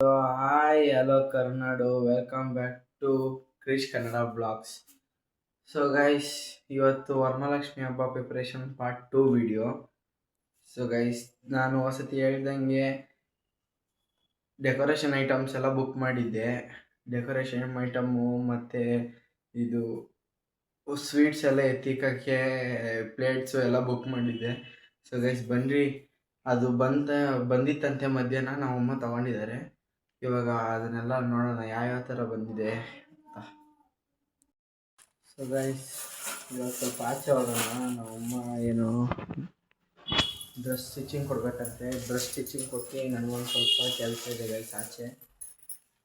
Hi, hello Karnadu. Welcome back to Krish Kannada Vlogs. So guys, ಇವತ್ತು ವರಮಹಾಲಕ್ಷ್ಮಿ ಹಬ್ಬ preparation part 2 video. So guys, ನಾನು ವಸತಿ ಹೇಳ್ದಂಗೆ decoration items ಎಲ್ಲ ಬುಕ್ ಮಾಡಿದ್ದೆ. ಡೆಕೋರೇಷನ್ ಐಟಮು ಮತ್ತು ಇದು ಸ್ವೀಟ್ಸ್ ಎಲ್ಲ ಎತ್ತಿಕಕ್ಕೆ ಪ್ಲೇಟ್ಸು ಎಲ್ಲ ಬುಕ್ ಮಾಡಿದ್ದೆ. ಸೊ ಗೈಸ್ ಬನ್ನಿರಿ, ಅದು ಬಂದಿತ್ತಂತೆ ಮಧ್ಯಾಹ್ನ ನಮ್ಮಮ್ಮ ತಗೊಂಡಿದ್ದಾರೆ. ಇವಾಗ ಅದನ್ನೆಲ್ಲ ನೋಡೋಣ ಯಾವ್ಯಾವ ಥರ ಬಂದಿದೆ ಅಂತ. ಸೊ ಗೈಸ್, ಇವಾಗ ಸ್ವಲ್ಪ ಆಚೆ ಹೋಗೋಣ. ನಮ್ಮಮ್ಮ ಏನು ಡ್ರೆಸ್ ಸ್ಟಿಚಿಂಗ್ ಕೊಡ್ಬೇಕಂತೆ. ಡ್ರೆಸ್ ಸ್ಟಿಚಿಂಗ್ ಕೊಟ್ಟು ನನಗೊಂದು ಸ್ವಲ್ಪ ಕೆಲಸ ಇದೆ ಗೈಸ್ ಆಚೆ.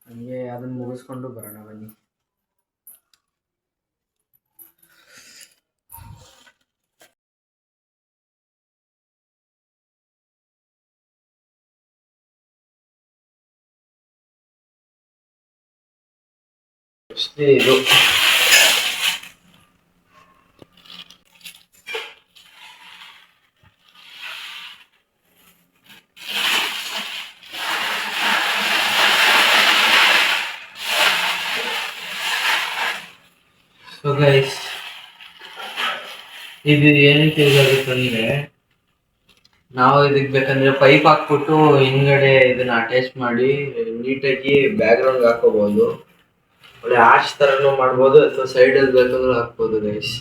ನನಗೆ ಅದನ್ನು ಮುಗಿಸ್ಕೊಂಡು ಬರೋಣ ಬನ್ನಿ. ಇದು ಸೊ ಗೈಸ್, ಇದು ಏನಕ್ಕೆ ಇದಾಗುತ್ತಂದ್ರೆ, ನಾವು ಇದಕ್ಕೆ ಬೇಕಂದ್ರೆ ಪೈಪ್ ಹಾಕ್ಬಿಟ್ಟು ಹಿಂದ್ಗಡೆ ಇದನ್ನ ಅಟ್ಯಾಚ್ ಮಾಡಿ ನೀಟಾಗಿ ಬ್ಯಾಕ್ ಗ್ರೌಂಡ್ ಹಾಕೋಬಹುದು. ಒಳ್ಳೆ ಆರ್ಚ್ ತರನು ಮಾಡ್ಬೋದು, ಅಥವಾ ಸೈಡಲ್ಲಿ ಬೇಕಂದ್ರೆ ಹಾಕ್ಬೋದು ಗೈಸ್.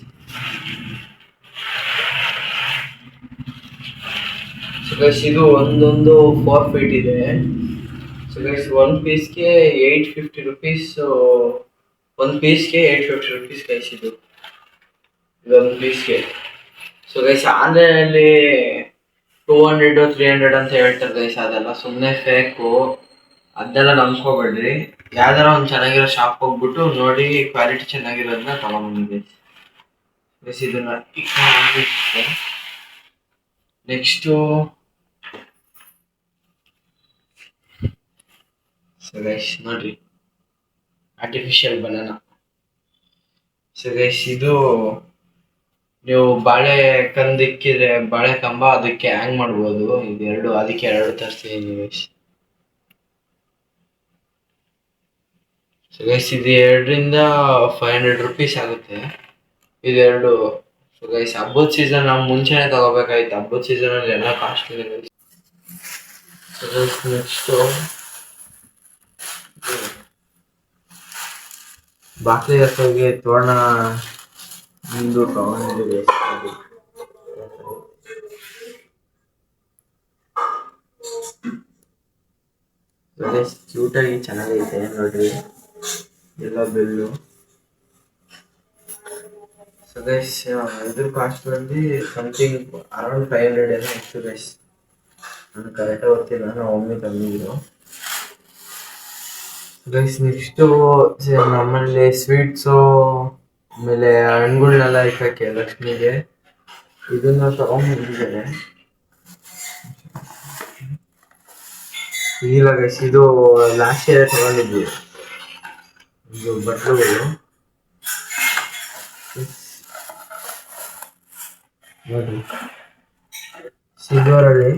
ಸೊ ಗೈಸ್, ಇದು ಒಂದೊಂದು 4 ಫೀಟ್ ಇದೆ. ಸೊ ಗೈಸ್, ಒಂದು ಪೀಸ್ಗೆ 850 ರುಪೀಸ್. ಒಂದು ಪೀಸ್ಗೆ 850 ರುಪೀಸ್ ಗೈಸ್. ಇದೊಂದು ಪೀಸ್ಗೆ. ಸೊ ಗೈಸ್, ಆನ್ಲೈನಲ್ಲಿ 200 300 ಅಂತ ಹೇಳ್ತಾರೆ ಗೈಸ್. ಅದೆಲ್ಲ ಸುಮ್ಮನೆ ಫೇಕು, ಅದನ್ನೆಲ್ಲ ನಂಬ್ಕೋಬೇಡ್ರಿ. ಯಾವ್ದಾರ ಒಂದು ಚೆನ್ನಾಗಿರೋ ಶಾಪ್ ಹೋಗ್ಬಿಟ್ಟು ನೋಡಿ, ಕ್ವಾಲಿಟಿ ಚೆನ್ನಾಗಿರೋದನ್ನ ತಗೊಂಡ್ಬಂದಿದ್ದೆ ಗೈಸ್. ಇದನ್ನ ನೆಕ್ಸ್ಟು ಸೊ ಗೈಸ್ ನೋಡ್ರಿ, ಆರ್ಟಿಫಿಷಿಯಲ್ ಬನಾನಾ. ಸೊ ಗೈಸ್, ಇದು ನೀವು ಬಾಳೆ ಕಂದಿಕ್ಕಿದ್ರೆ ಬಾಳೆ ಕಂಬ ಅದಕ್ಕೆ ಹ್ಯಾಂಗ್ ಮಾಡ್ಬೋದು. ಇದೆರಡು, ಅದಕ್ಕೆ ಎರಡು ತರಿಸ್ತೀನಿ ಗೈಸ್. ಸೊ ಗೈಸ್, ಇದು 2ರಿಂದ 500 ರುಪೀಸ್ ಆಗುತ್ತೆ ಇದೆರಡು. ಸೊ ಗೈಸ್, ಹಬ್ಬದ ಸೀಸನ್ ನಾವು ಮುಂಚೆನೆ ತಗೋಬೇಕಾಯ್ತು. ಹಬ್ಬದ ಸೀಸನಲ್ಲಿ ಎಲ್ಲ costly guys. So guys, next ಬಾಕ್ಲಿ ಹಸೋಗೆ ತೋರಣ ಒಂದು ತಗೊಂಡಿದ್ದೀವಿ. ಕ್ಯೂಟಾಗಿ ಚೆನ್ನಾಗೈತೆ ನೋಡ್ರಿ, ಎಲ್ಲ ಬೆಳ್ಳು. ಸೊ ಗೈಸ್, ಇದ್ರ ಕಾಸ್ಟ್ ಬಂದು ಸಮಥಿಂಗ್ ಅರೌಂಡ್ 500 ಏನೋ ಇತ್ತು ಗೈಸ್. ನಾನು ಕರೆಕ್ಟಾಗಿ ಗೊತ್ತಿಲ್ಲ, ನಾವು ಒಮ್ಮೆ ತಂದಿದ್ರು ಗೈಸ್. ನೆಕ್ಸ್ಟು ನಮ್ಮಲ್ಲಿ ಸ್ವೀಟ್ಸು ಆಮೇಲೆ ಹಣ್ಣುಗಳನ್ನೆಲ್ಲ ಇಕ್ಕಕ್ಕೆ ಲಕ್ಷ್ಮಿಗೆ ಇದನ್ನ ತಗೊಂಡ್ಬಂದಿದ್ದಾರೆ. ಇಲ್ಲ ಗೈಸ್, ಇದು ಲಾಸ್ಟ್ ಇಯರ್ ತಗೊಂಡಿದ್ವಿ, ಇದು ಬಟ್ಲುಗಳು ನೋಡ್ರಿ. ಸಿಲ್ವರಲ್ಲಿ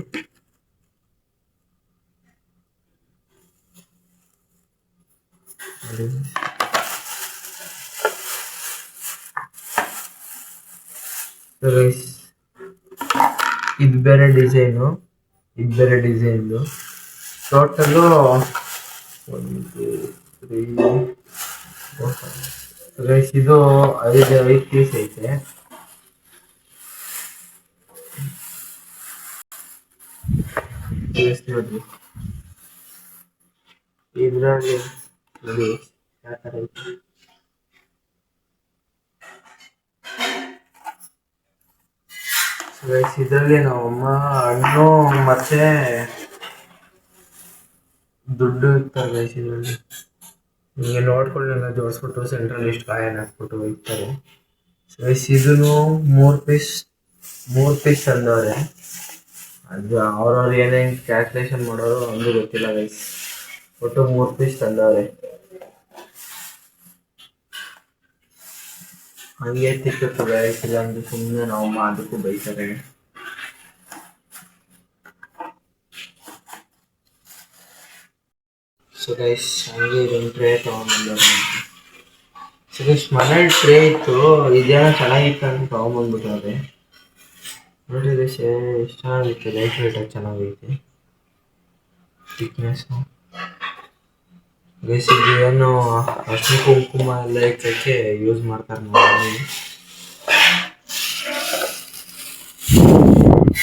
ಗೈಸ್, ಇದು ಬೇರೆ ಡಿಸೈನು, ಇದು ಬೇರೆ ಡಿಸೈನ್ದು. ಟೋಟಲು 1 2 3 4 ಗೈಸ್, ಇದು 5 ಪೀಸ್ ಐತೆ. ನೋಡ್ರಿ, ಇದರಲ್ಲಿ ನೋಡಿ ಯಾವ ಥರ ಐತೆ. ಗೈಸ್, ಇದರಲ್ಲಿ ನಮ್ಮಮ್ಮ ಹಣ್ಣು ಮತ್ತೆ ದುಡ್ಡು ಇರ್ತಾರೆ ಗೈಸ್. ಇದರಲ್ಲಿ ಹಿಂಗೆ ನೋಡ್ಕೊಳ್ಳೆಲ್ಲ ಜೋಡಿಸ್ಬಿಟ್ಟು ಸೆಂಟ್ರಲ್ಲಿ ಇಷ್ಟು ಕಾಯನ್ನ ಹಾಕ್ಬಿಟ್ಟು ಇರ್ತಾರೆ ಗೈಸ್. ಇದನ್ನು 3 ಪೀಸ್ ತಂದವ್ರೆ. ಅದು ಅವ್ರವ್ರು ಏನೇನು ಕ್ಯಾಲ್ಕುಲೇಷನ್ ಮಾಡೋರು ಒಂದು ಗೊತ್ತಿಲ್ಲ ಗೈಸ್. ಒಟ್ಟು 3 ಪೀಸ್ ತಂದವ್ರೆ. ಹಂಗೆ ತಿಕ್ಕತ್ತು ಗೈಸ್, ಇಲ್ಲ ಅಂದ್ರೆ ಸುಮ್ಮನೆ ನಮ್ಮಮ್ಮ ಅದಕ್ಕೂ ಬೈತಾರೆ. ಸೊ ಗೈಸ್ ಹಂಗೆ ಇದೊಂದು ಟ್ರೇ ತೊಗೊಂಡ್ಬಂದವ್ರೆ. ಸೊ ಗೈಸ್ ಮನೇಲಿ ಟ್ರೇ ಇತ್ತು, ಇದೇನೋ ಚೆನ್ನಾಗಿತ್ತು ಅಂತ ತೊಗೊಂಬಂದ್ಬಿಟ್ಟವ್ರೆ. ನೋಡ್ರಿ ಗೈಸ್ ಎಷ್ಟು ಚೆನ್ನಾಗೈತೆ, ಲೈಟ್ ವೇಟಾಗಿ ಚೆನ್ನಾಗೈತೆ ಥಿಕ್ನೆಸ್ಸು. ಗೈಸ್ ಇದು ಏನು ಅರ್ಶಿನ ಕುಂಕುಮ ಎಲ್ಲ ಇಕ್ಕಕ್ಕೆ ಯೂಸ್ ಮಾಡ್ತಾರೆ ನೋಡಿ.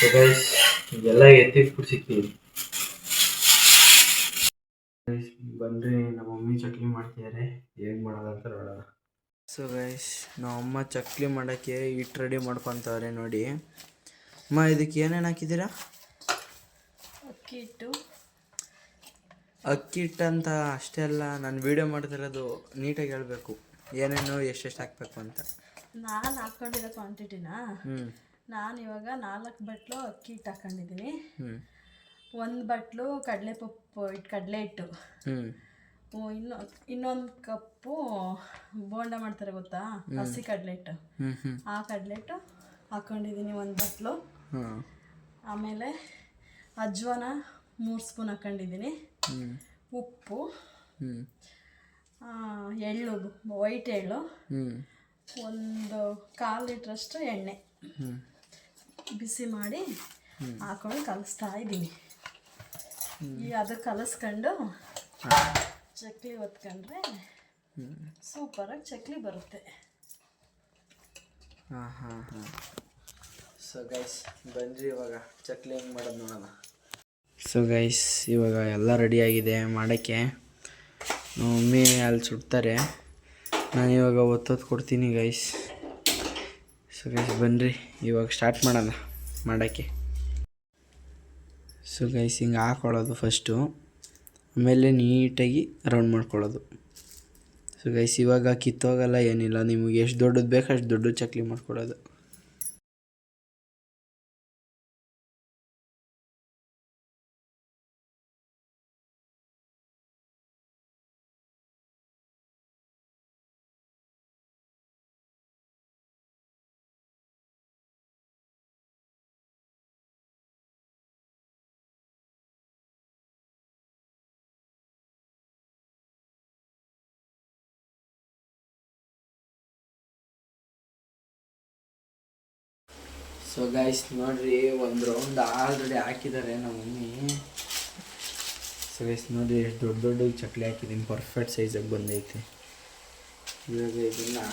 ಸೊ ಗೈಸ್ ಇದೆಲ್ಲ ಎತ್ತಿಟ್ಬಿಡ್ಸಿಕ್ತೀವಿ. ಬನ್ರಿ ನಮ್ಮ ಮಮ್ಮಿ ಚಕ್ಲಿ ಮಾಡ್ತಿದ್ದಾರೆ, ಹೇಗೆ ಮಾಡೋದಂತ ನೋಡೋಣ. ಸೊ ಗೈಸ್ ನಮ್ಮ ಅಮ್ಮ ಚಕ್ಲಿ ಮಾಡೋಕ್ಕೆ ಹಿಟ್ಟು ರೆಡಿ ಮಾಡ್ಕೊತವ್ರೆ ನೋಡಿ. ಅಮ್ಮ ಇದಕ್ಕೆ ಏನೇನು ಹಾಕಿದ್ದೀರಾ? ಅಕ್ಕಿ ಹಿಟ್ಟು. ಅಕ್ಕಿ ಹಿಟ್ಟು ಅಂತ ಅಷ್ಟೇ ಅಲ್ಲ, ನಾನು ವೀಡಿಯೋ ಮಾಡ್ತಿರೋದು ನೀಟಾಗಿ ಹೇಳಬೇಕು, ಏನೇನು ಎಷ್ಟೆಷ್ಟು ಹಾಕಬೇಕು ಅಂತ. ನಾನು ಹಾಕ್ಕೊಂಡಿರೋ ಕ್ವಾಂಟಿಟಿನ ನಾನು ಇವಾಗ 4 ಬಟ್ಲು ಅಕ್ಕಿ ಹಿಟ್ಟು ಹಾಕ್ಕೊಂಡಿದ್ದೀನಿ. 1 ಬಟ್ಲು ಕಡಲೆ ಹಿಟ್ಟು. ಇನ್ನೊಂದು ಕಪ್ಪು ಬೋಂಡ ಮಾಡ್ತಾರೆ ಗೊತ್ತಾ, ಹಸಿ ಕಡಲೆ ಹಿಟ್ಟು. ಆ ಕಡಲೆ ಹಿಟ್ಟು ಹಾಕ್ಕೊಂಡಿದ್ದೀನಿ 1 ಬಟ್ಲು. ಆಮೇಲೆ ಅಜ್ವಾನ 3 ಸ್ಪೂನ್ ಹಾಕ್ಕೊಂಡಿದ್ದೀನಿ. ಉಪ್ಪು, ಎಳ್ಳು, ವೈಟ್ ಎಳ್ಳು, 1/4 ಲೀಟ್ರಷ್ಟು ಎಣ್ಣೆ ಬಿಸಿ ಮಾಡಿ ಹಾಕೊಂಡು ಕಲಿಸ್ತಾ ಇದ್ದೀನಿ. ಅದು ಕಲಿಸ್ಕೊಂಡು ಚಕ್ಲಿ ಒತ್ಕೊಂಡ್ರೆ ಸೂಪರಾಗಿ ಚಕ್ಲಿ ಬರುತ್ತೆ. ಸೊ ಗೈಸ್ ಬನ್ರಿ ಇವಾಗ ಚಕ್ಲಿ ಹೆಂಗೆ ಮಾಡೋದು ನೋಡೋಣ. ಸೊ ಗೈಸ್ ಇವಾಗ ಎಲ್ಲ ರೆಡಿಯಾಗಿದೆ ಮಾಡೋಕ್ಕೆ. ಮಮ್ಮಿ ಅಲ್ಲಿ ಸುಡ್ತಾರೆ, ನಾನು ಇವಾಗ ಒತ್ತೊತ್ತು ಕೊಡ್ತೀನಿ ಗೈಸ್. ಸೊ ಗೈಸ್ ಬನ್ನಿರಿ ಇವಾಗ ಸ್ಟಾರ್ಟ್ ಮಾಡೋಣ ಮಾಡೋಕ್ಕೆ. ಸೊ ಗೈಸ್ ಹಿಂಗೆ ಹಾಕ್ಕೊಳ್ಳೋದು ಫಸ್ಟು, ಆಮೇಲೆ ನೀಟಾಗಿ ರೌಂಡ್ ಮಾಡ್ಕೊಳ್ಳೋದು. ಸೊ ಗೈಸ್ ಇವಾಗ ಕಿತ್ತೋಗಲ್ಲ ಏನಿಲ್ಲ, ನಿಮಗೆ ಎಷ್ಟು ದೊಡ್ಡದು ಬೇಕು ಅಷ್ಟು ದೊಡ್ಡ ಚಕ್ಲಿ ಮಾಡ್ಕೊಳ್ಳೋದು. ಸೊ ಗೈಸ್ ನೋಡಿರಿ, ಒಂದು ರೌಂಡ್ ಆಲ್ರೆಡಿ ಹಾಕಿದ್ದಾರೆ ನಮ್ಮ ಮಮ್ಮಿ. ಸೊ ಗೈಸ್ ನೋಡಿರಿ ಎಷ್ಟು ದೊಡ್ಡ ಚಕ್ಲಿ ಹಾಕಿದ್ದೀನಿ, ಪರ್ಫೆಕ್ಟ್ ಸೈಜಾಗಿ ಬಂದೈತೆ. ಇವಾಗ ಇದನ್ನು